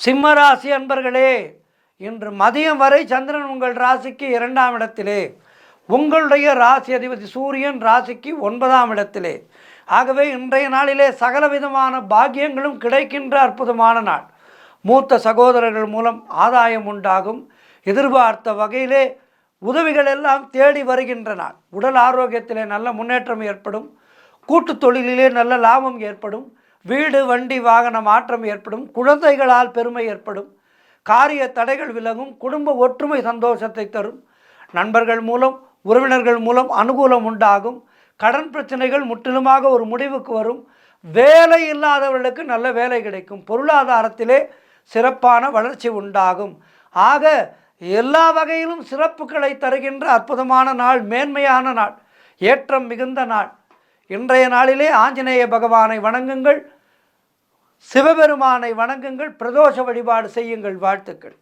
சிம்ம ராசி அன்பர்களே, இன்று மதியம் வரை சந்திரன் உங்கள் ராசிக்கு 2ஆம் இடத்திலே, உங்களுடைய ராசி அதிபதி சூரியன் ராசிக்கு 9ஆம் இடத்திலே. ஆகவே இன்றைய நாளிலே சகலவிதமான பாக்கியங்களும் கிடைக்கின்ற அற்புதமான நாள். மூத்த சகோதரர்கள் மூலம் ஆதாயம் உண்டாகும். எதிர்பார்த்த வகையிலே உதவிகள் எல்லாம் தேடி வருகின்ற நாள். உடல் ஆரோக்கியத்திலே நல்ல முன்னேற்றம் ஏற்படும். கூட்டு தொழிலிலே நல்ல லாபம் ஏற்படும். வீடு வண்டி வாகன மாற்றம் ஏற்படும். குழந்தைகளால் பெருமை ஏற்படும். காரிய தடைகள் விலகும். குடும்ப ஒற்றுமை சந்தோஷத்தை தரும். நண்பர்கள் மூலம் உறவினர்கள் மூலம் அனுகூலம் உண்டாகும். கடன் பிரச்சனைகள் முற்றிலுமாக ஒரு முடிவுக்கு வரும். வேலை இல்லாதவர்களுக்கு நல்ல வேலை கிடைக்கும். பொருளாதாரத்திலே சிறப்பான வளர்ச்சி உண்டாகும். ஆக எல்லா வகையிலும் சிறப்புகளை தருகின்ற அற்புதமான நாள், மேன்மையான நாள், ஏற்றம் மிகுந்த நாள். இன்றைய நாளிலே ஆஞ்சநேய பகவானை வணங்குங்கள், சிவபெருமானை வணங்குங்கள், பிரதோஷ வழிபாடு செய்யுங்கள். வாழ்த்துக்கள்.